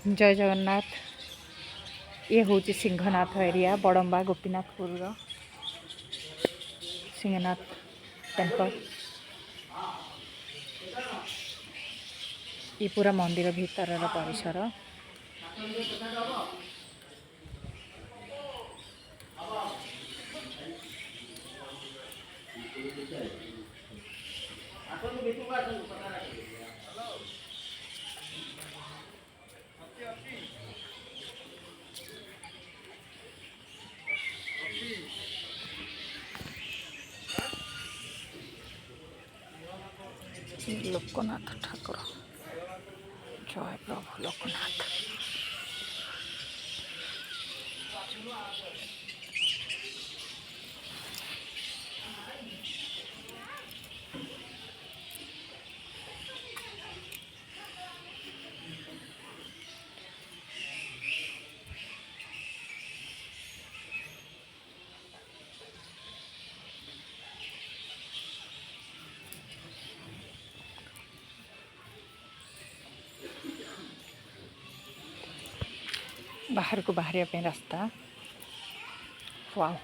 जय जगन्नाथ। ये हूँ सिंहनाथ एरिया बड़म्बा गोपीनाथपुर सिंहनाथ टेम्पल। ये पूरा मंदिर भीतर परिसर। लोकनाथ ठाकुर जय प्रभु लोकनाथ। बाहर को बाहर रास्ता। वाव।